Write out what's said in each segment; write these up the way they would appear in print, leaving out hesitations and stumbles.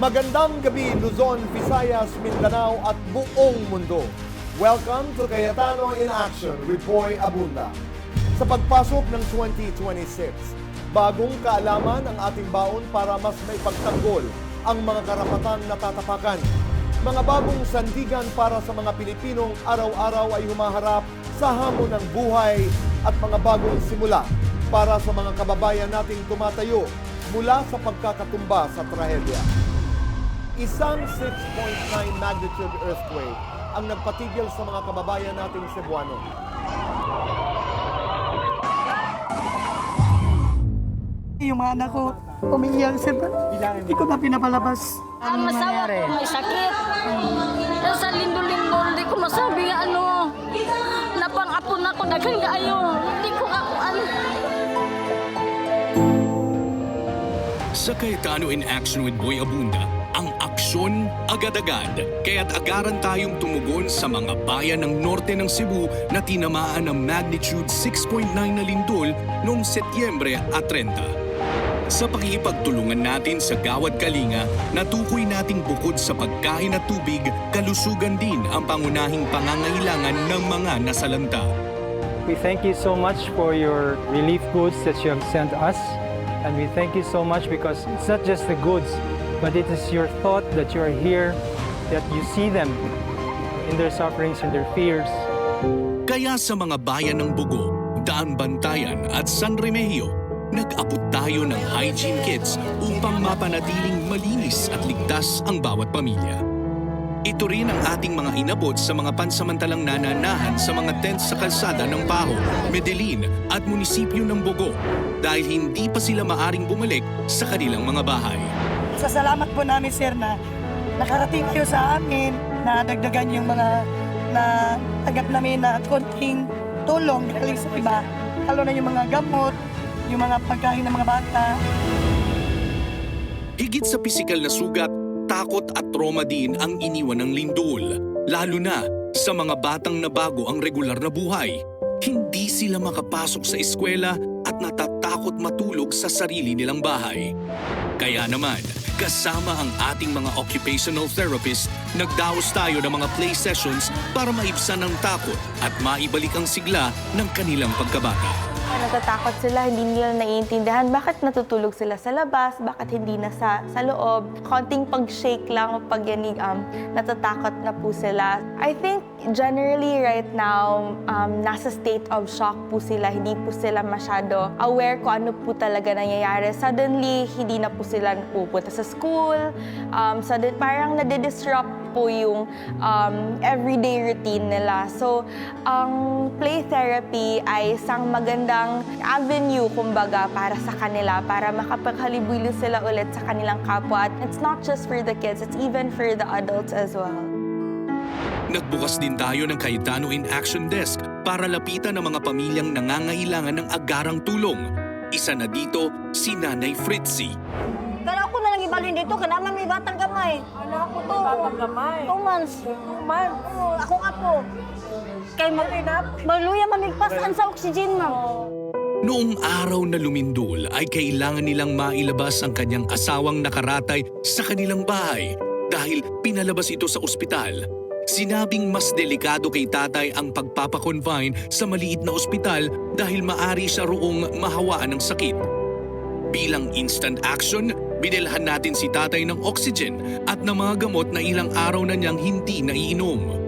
Magandang gabi Luzon, Visayas, Mindanao at buong mundo. Welcome to Cayetano in Action with Boy Abunda. Sa pagpasok ng 2026, bagong kaalaman ang ating baon para mas maipagtanggol ang mga karapatang natatapakan. Mga bagong sandigan para sa mga Pilipinong araw-araw ay humaharap sa hamon ng buhay at mga bagong simula para sa mga kababayan nating tumatayo mula sa pagkakatumba sa trahedya. Isang 6.9 magnitude earthquake ang nagpatigil sa mga kababayan nating Cebuano. Yung mga anak ko, umiiyak sir. Hindi ko na pinapalabas. Ang asawa ko may sakit. Sa lindo-lindo, hindi ko masabi nga ano. Napang-apo na ko, daghang kaayo. Hindi ko kakuan. Sa Cayetano in Action with Boy Abunda, ang aksyon agad-agad. Kaya't agaran tayong tumugon sa mga bayan ng norte ng Cebu na tinamaan ng magnitude 6.9 na lindol noong Setyembre at 30. Sa pakikipagtulungan natin sa Gawad Kalinga, natukoy nating bukod sa pagkain at tubig, kalusugan din ang pangunahing pangangailangan ng mga nasalanta. We thank you so much for your relief goods that you have sent us. And we thank you so much because it's not just the goods, but it is your thought that you are here, that you see them in their sufferings and their fears. Kaya sa mga bayan ng Bugo, Daan Bantayan at San Remigio, nag-abot tayo ng hygiene kits upang mapanatiling malinis at ligtas ang bawat pamilya. Ito rin ang ating mga inabot sa mga pansamantalang nananahan sa mga tents sa kalsada ng Paho, Medellin at munisipyo ng Bugo dahil hindi pa sila maaring bumalik sa kanilang mga bahay. Sa salamat po namin sir na nakarating kayo sa amin, na dagdagan yung mga na tanggap namin na konting tulong galing sa iba. Lalo na yung mga gamot, yung mga pagkain ng mga bata. Higit sa pisikal na sugat, takot at trauma din ang iniwan ng lindol, lalo na sa mga batang nabago ang regular na buhay. Hindi sila makapasok sa eskwela at natatakot matulog sa sarili nilang bahay. Kaya naman, kasama ang ating mga occupational therapist, nagdaos tayo ng mga play sessions para maibsan ang takot at maibalik ang sigla ng kanilang pagkabata. Natatakot sila, hindi nila naiintindihan bakit natutulog sila sa labas, bakit hindi na sa loob. Konting pag-shake lang o pagyanig, natatakot na po sila. I think generally right now, nasa state of shock po sila. Hindi po sila masyado aware kung ano po talaga nangyayari. Suddenly, hindi na po sila pupunta sa school. Parang nade-disrupt po yung everyday routine nila. So, ang play therapy ay isang magandang avenue, kumbaga, para sa kanila, para makapaghalubilo sila ulit sa kanilang kapwa. At it's not just for the kids, it's even for the adults as well. Nagbukas din tayo ng Cayetano in Action Desk para lapitan ang mga pamilyang nangangailangan ng agarang tulong. Isa na dito, si Nanay Fritzy. Pero ako na lang ibalhin dito, kailangan may batang gamay. Ano ako to? Batang gamay? 2 months. 2 months? Oo, ako nga po. Kay maluya mamigpasan sa oxygen, ma'am. Noong araw na lumindol ay kailangan nilang mailabas ang kanyang asawang nakaratay sa kanilang bahay dahil pinalabas ito sa ospital. Sinabing mas delikado kay tatay ang pagpapakonfine sa maliit na ospital dahil maari siya roong mahawaan ng sakit. Bilang instant action, binilhan natin si tatay ng oxygen at ng mga gamot na ilang araw na niyang hindi naiinom.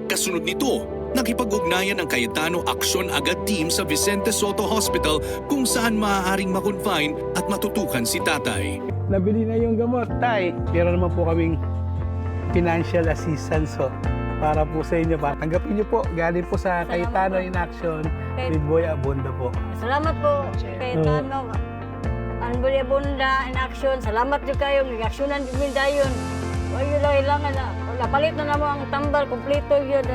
Kasunod nito, nakipag-ugnayan ng Cayetano Action Agad Team sa Vicente Soto Hospital kung saan maaaring makonfine at matutukan si tatay. Nabili na yung gamot, tay. Pero naman po kaming financial assistance para po sa inyo. Tanggapin niyo po, galing po sa Cayetano in Action with Boy Abunda po. Salamat po, Cayetano. Ang Boy Abunda in Action. Salamat nyo kayo. Nag-actionan din dayon. Ayun lang, ilangan na. Napalit na naman ang tambal. Kompleto yun.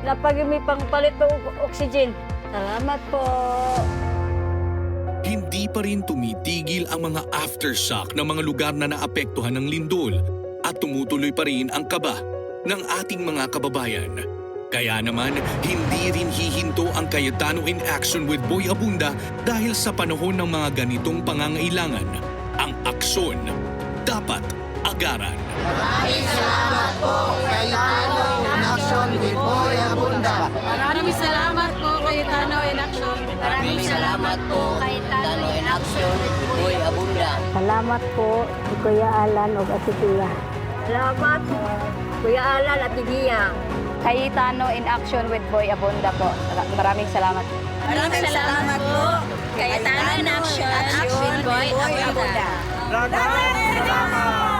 Napag may pangpalit po oxygen. Salamat po. Hindi pa rin tumitigil ang mga aftershock ng mga lugar na naapektuhan ng lindol at tumutuloy pa rin ang kaba ng ating mga kababayan. Kaya naman, hindi rin hihinto ang Cayetano in Action with Boy Abunda dahil sa panahon ng mga ganitong pangangailangan. Ang aksyon dapat agad Tulagaran. Maraming salamat po kay Tano in Action with Boy Abunda. Maraming salamat po kay Tano in Action. Maraming salamat po kay Tano in Action with Boy Abunda. Salamat po kay Kuya Alan o Ate Tia. Salamat, Kuya Alan at Tidia. Kay Tano in Action with Boy Abunda po. Maraming salamat. Maraming salamat po kay Tano in Action with Boy Abunda. Salamat!